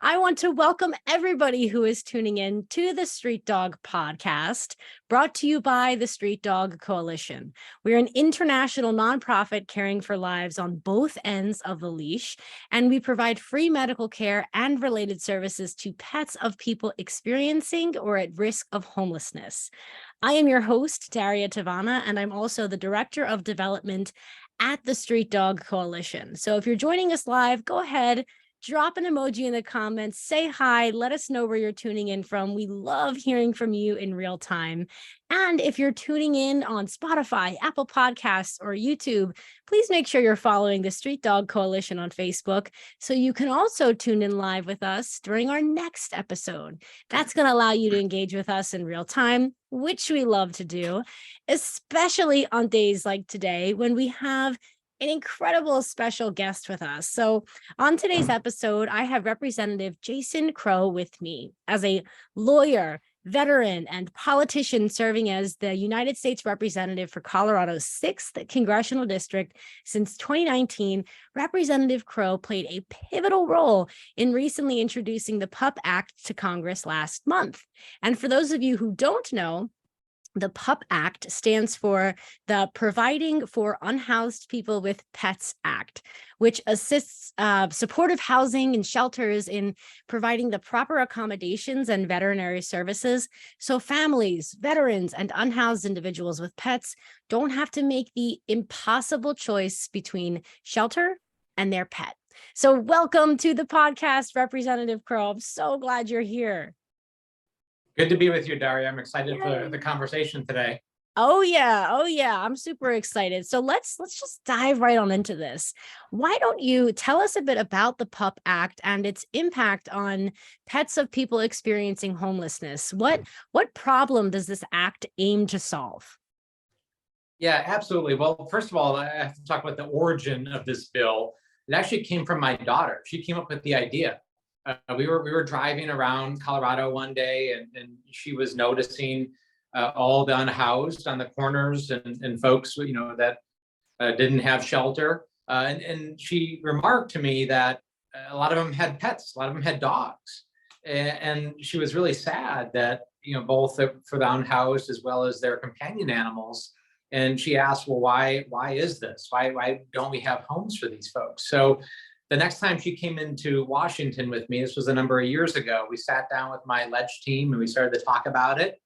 I want to welcome everybody who is tuning in to the Street Dog Podcast, brought to you by the Street Dog Coalition. We're an international nonprofit caring for lives on both ends of the leash, and we provide free medical care and related services to pets of people experiencing or at risk of homelessness. I am your host, Daria Tavana, and I'm also the Director of Development at the Street Dog Coalition. So if you're joining us live, go ahead, drop an emoji in the comments, say hi, let us know where you're tuning in from. We love hearing from you in real time. And if you're tuning in on Spotify, Apple Podcasts, or YouTube, please make sure you're following the Street Dog Coalition on Facebook so you can also tune in live with us during our next episode. That's going to allow you to engage with us in real time, which we love to do, especially on days like today when we have an incredible special guest with us. So on today's episode, I have Representative Jason Crow with me as a lawyer, veteran, and politician serving as the United States Representative for Colorado's 6th Congressional District since 2019. Representative Crow played a pivotal role in recently introducing the PUPP Act to Congress last month. And for those of you who don't know, the PUPP Act stands for the Providing for Unhoused People with Pets Act, which assists supportive housing and shelters in providing the proper accommodations and veterinary services so families, veterans, and unhoused individuals with pets don't have to make the impossible choice between shelter and their pet. So welcome to the podcast, Representative Crow. I'm so glad you're here. Good to be with you, Daria. I'm excited for the conversation today. Oh yeah. I'm super excited. So let's just dive right on into this. Why don't you tell us a bit about the PUPP Act and its impact on pets of people experiencing homelessness? What problem does this act aim to solve? Yeah, absolutely. Well, first of all, I have to talk about the origin of this bill. It actually came from my daughter. She came up with the idea. We were driving around Colorado one day, and she was noticing all the unhoused on the corners and folks, that didn't have shelter. And she remarked to me that a lot of them had pets, a lot of them had dogs, and she was really sad that both for the unhoused as well as their companion animals. And she asked, well, why is this? Why don't we have homes for these folks? So the next time she came into Washington with me, this was a number of years ago, we sat down with my ledge team and we started to talk about it.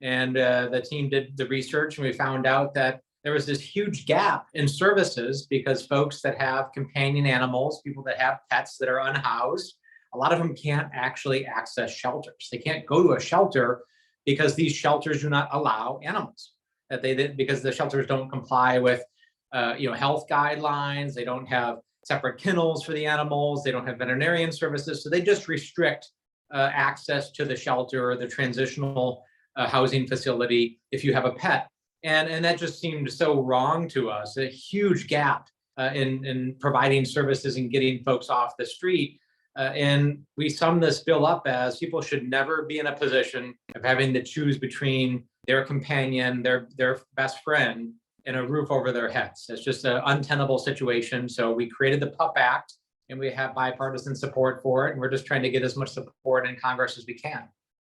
And the team did the research and we found out that there was this huge gap in services because folks that have companion animals, people that have pets that are unhoused, a lot of them can't actually access shelters. They can't go to a shelter because these shelters do not allow animals. Because the shelters don't comply with health guidelines. They don't have separate kennels for the animals. They don't have veterinarian services. So they just restrict access to the shelter or the transitional housing facility if you have a pet. And that just seemed so wrong to us, a huge gap in providing services and getting folks off the street. And we sum this bill up as people should never be in a position of having to choose between their companion, their best friend, and a roof over their heads. It's just an untenable situation. So we created the PUPP Act and we have bipartisan support for it. And we're just trying to get as much support in Congress as we can.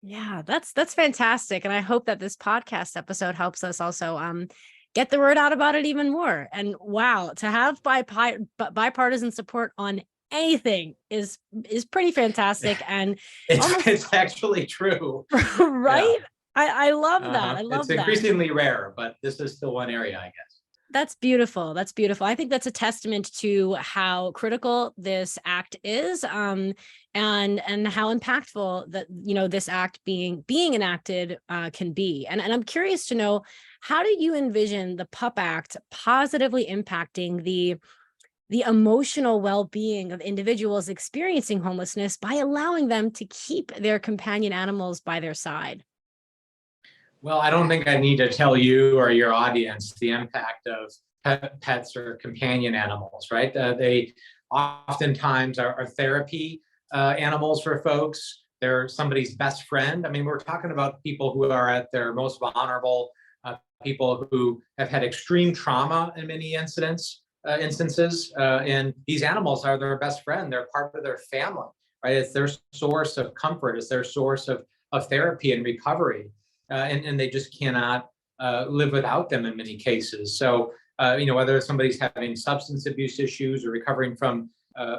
Yeah, that's fantastic. And I hope that this podcast episode helps us also get the word out about it even more. And wow, to have bipartisan support on anything is pretty fantastic. And it's actually true. Right? Yeah. I love that. I love that. It's increasingly rare, but this is still one area, I guess. That's beautiful. That's beautiful. I think that's a testament to how critical this act is, and how impactful that this act being enacted can be. And I'm curious to know, how do you envision the PUPP Act positively impacting the emotional well-being of individuals experiencing homelessness by allowing them to keep their companion animals by their side? Well, I don't think I need to tell you or your audience the impact of pets or companion animals, right? They oftentimes are therapy animals for folks. They're somebody's best friend. I mean, we're talking about people who are at their most vulnerable, people who have had extreme trauma in many instances, and these animals are their best friend. They're part of their family. right? It's their source of comfort. It's their source of therapy and recovery. And they just cannot live without them in many cases. So, whether somebody's having substance abuse issues or recovering from,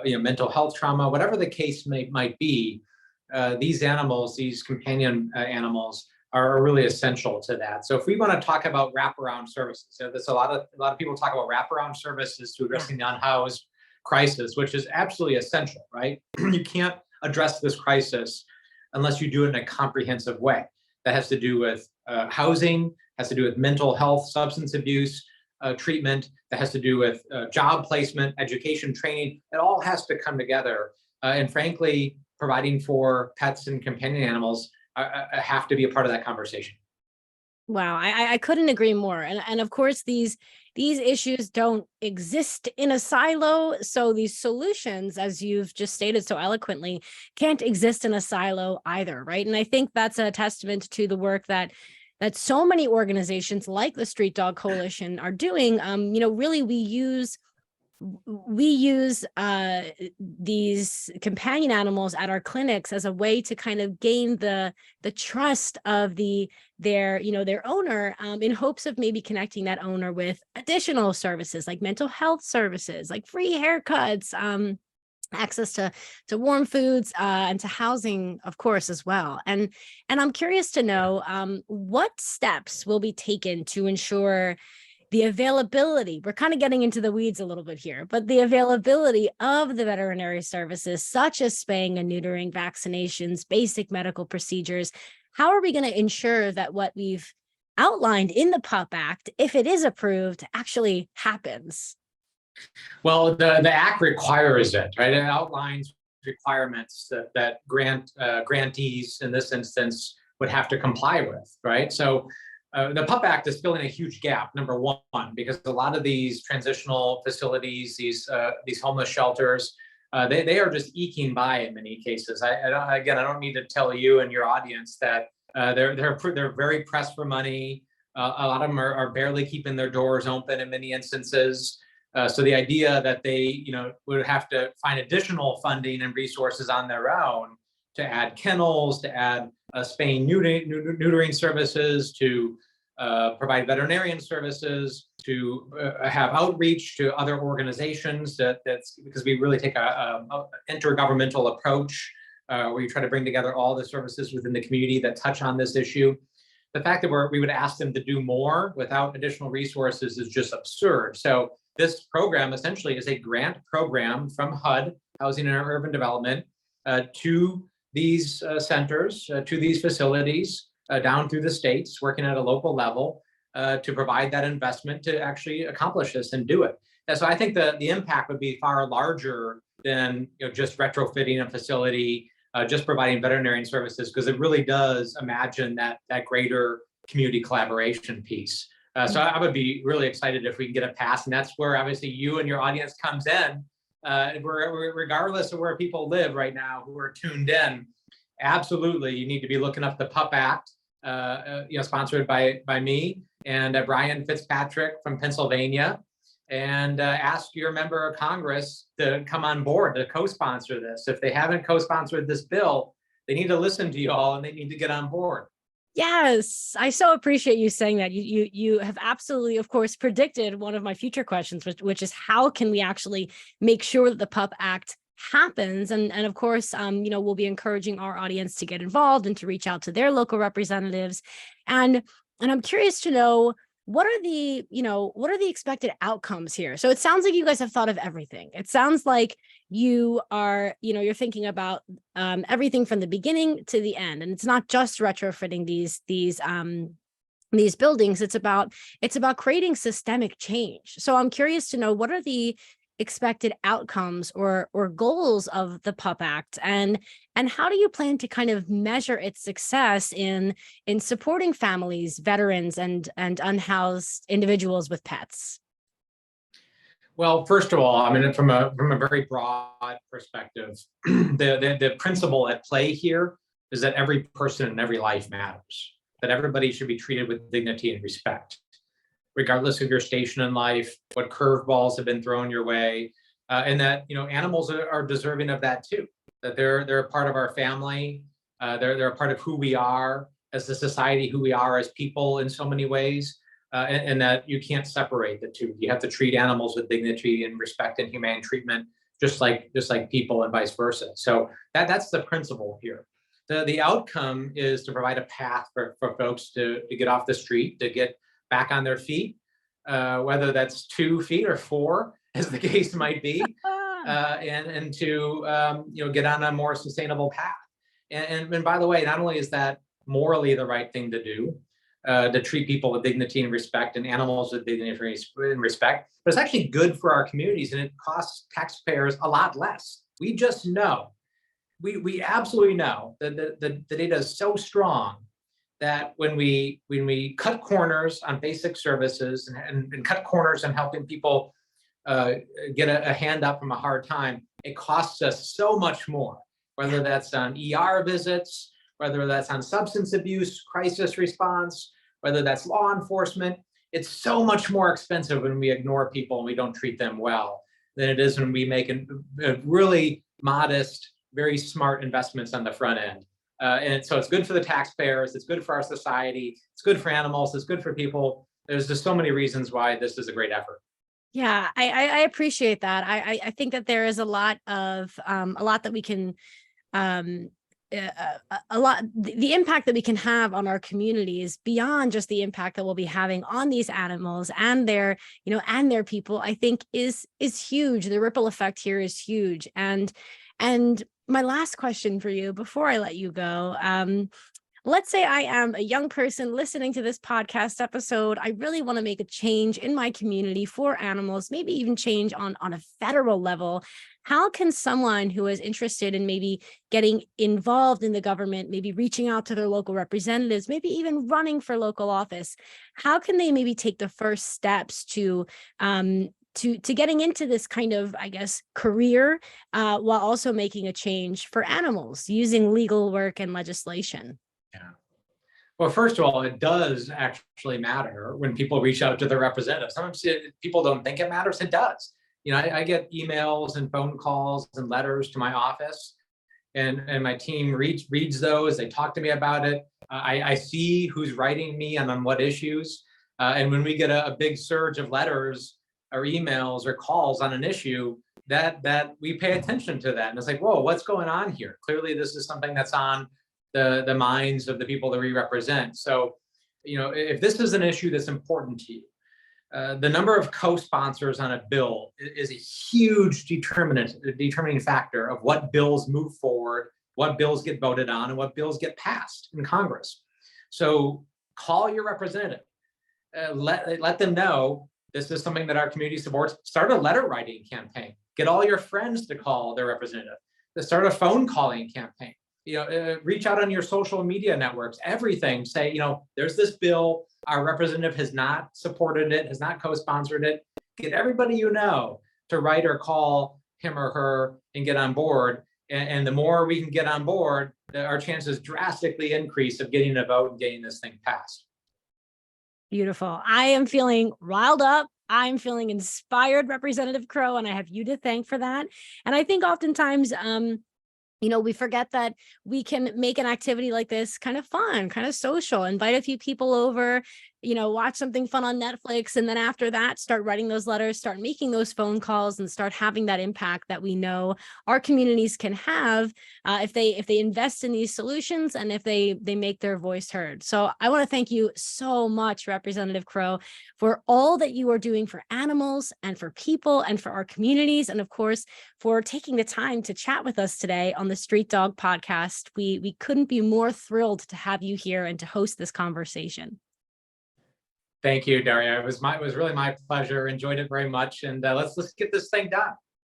mental health trauma, whatever the case might be, these animals, these companion animals, are really essential to that. So if we want to talk about wraparound services, so there's a lot of people talk about wraparound services to addressing the unhoused crisis, which is absolutely essential, right? You can't address this crisis unless you do it in a comprehensive way. That has to do with housing, has to do with mental health, substance abuse treatment, that has to do with job placement, education, training. It all has to come together. And frankly, providing for pets and companion animals have to be a part of that conversation. Wow, I couldn't agree more. And of course, these issues don't exist in a silo. So these solutions, as you've just stated so eloquently, can't exist in a silo either, right? And I think that's a testament to the work that so many organizations like the Street Dog Coalition are doing. Really, we use these companion animals at our clinics as a way to kind of gain the trust of their owner, in hopes of maybe connecting that owner with additional services like mental health services, like free haircuts, access to warm foods, and to housing, of course, as well. And I'm curious to know what steps will be taken to ensure the availability. We're kind of getting into the weeds a little bit here, but the availability of the veterinary services, such as spaying and neutering, vaccinations, basic medical procedures. How are we going to ensure that what we've outlined in the PUPP Act, if it is approved, actually happens? Well, the Act requires it, right? It outlines requirements that grantees in this instance would have to comply with, right? So the PUPP Act is filling a huge gap, number one, because a lot of these transitional facilities, these homeless shelters, they are just eking by in many cases. I don't need to tell you and your audience that they're very pressed for money. A lot of them are barely keeping their doors open in many instances. So the idea that they, would have to find additional funding and resources on their own to add kennels, to add spaying neutering services, to provide veterinarian services, to have outreach to other organizations. That's because we really take a intergovernmental approach where you try to bring together all the services within the community that touch on this issue. The fact that we would ask them to do more without additional resources is just absurd. So this program essentially is a grant program from HUD, Housing and Urban Development, to these centers, to these facilities, down through the states, working at a local level, to provide that investment to actually accomplish this and do it. And so I think the impact would be far larger than just retrofitting a facility, just providing veterinarian services, because it really does imagine that greater community collaboration piece. So I would be really excited if we can get it passed, and that's where obviously you and your audience comes in. Regardless of where people live right now who are tuned in, absolutely, you need to be looking up the PUPP Act, sponsored by me and Brian Fitzpatrick from Pennsylvania, and ask your member of Congress to come on board to co-sponsor this. If they haven't co-sponsored this bill, they need to listen to you all and they need to get on board. Yes, I so appreciate you saying that. You have absolutely, of course, predicted one of my future questions, which is how can we actually make sure that the PUPP Act happens? And of course, we'll be encouraging our audience to get involved and to reach out to their local representatives. And I'm curious to know, what are the expected outcomes here? So it sounds like you guys have thought of everything. It sounds like you are, you're thinking about everything from the beginning to the end. And it's not just retrofitting these buildings. It's about creating systemic change. So I'm curious to know, what are the expected outcomes or goals of the PUPP Act, and how do you plan to kind of measure its success in supporting families, veterans, and unhoused individuals with pets? Well, first of all, I mean, from a very broad perspective, the principle at play here is that every person and every life matters, that everybody should be treated with dignity and respect, regardless of your station in life, what curveballs have been thrown your way, and that animals are deserving of that too. that they're a part of our family. They're a part of who we are as a society, who we are as people in so many ways, and that you can't separate the two. You have to treat animals with dignity and respect and humane treatment, just like people, and vice versa. So that's the principle here. The outcome is to provide a path for folks to get off the street, to get back on their feet, whether that's 2 feet or 4, as the case might be, and to get on a more sustainable path. And by the way, not only is that morally the right thing to do, to treat people with dignity and respect, and animals with dignity and respect, but it's actually good for our communities, and it costs taxpayers a lot less. We just know. We absolutely know that the data is so strong that when we cut corners on basic services and cut corners on helping people get a hand up from a hard time, it costs us so much more, whether that's on ER visits, whether that's on substance abuse, crisis response, whether that's law enforcement. It's so much more expensive when we ignore people and we don't treat them well than it is when we make a really modest, very smart investments on the front end. And so it's good for the taxpayers, it's good for our society, it's good for animals, it's good for people. There's just so many reasons why this is a great effort. Yeah, I appreciate that. I think that there is a lot that we can the impact that we can have on our communities beyond just the impact that we'll be having on these animals and their people, I think is huge. The ripple effect here is huge. And my last question for you before I let you go, let's say I am a young person listening to this podcast episode. I really want to make a change in my community for animals, maybe even change on a federal level. How can someone who is interested in maybe getting involved in the government, maybe reaching out to their local representatives, maybe even running for local office, how can they maybe take the first steps to getting into this kind of, I guess, career, while also making a change for animals using legal work and legislation? Yeah. Well, first of all, it does actually matter when people reach out to their representatives. Sometimes people don't think it matters. It does. I get emails and phone calls and letters to my office, and my team reads those. They talk to me about it. I see who's writing me and on what issues. And when we get a big surge of letters or emails or calls on an issue, that we pay attention to that. And it's like, whoa, what's going on here? Clearly, this is something that's on the minds of the people that we represent. So, if this is an issue that's important to you, the number of co-sponsors on a bill is a huge determining factor of what bills move forward, what bills get voted on, and what bills get passed in Congress. So call your representative, let them know this is something that our community supports. Start a letter writing campaign. Get all your friends to call their representative. Start a phone calling campaign. Reach out on your social media networks, everything. Say, there's this bill, our representative has not supported it, has not co-sponsored it. Get everybody to write or call him or her and get on board. And the more we can get on board, our chances drastically increase of getting a vote and getting this thing passed. Beautiful. I am feeling riled up. I'm feeling inspired, Representative Crow, and I have you to thank for that. And I think oftentimes, we forget that we can make an activity like this kind of fun, kind of social, invite a few people over, watch something fun on Netflix. And then after that, start writing those letters, start making those phone calls, and start having that impact that we know our communities can have if they invest in these solutions and if they make their voice heard. So I want to thank you so much, Representative Crow, for all that you are doing for animals and for people and for our communities. And of course, for taking the time to chat with us today on the Street Dog podcast. We couldn't be more thrilled to have you here and to host this conversation. Thank you, Daria. It was really my pleasure. Enjoyed it very much. And let's get this thing done.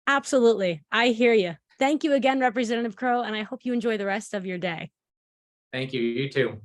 Absolutely. I hear you. Thank you again, Representative Crow, and I hope you enjoy the rest of your day. Thank you. You too.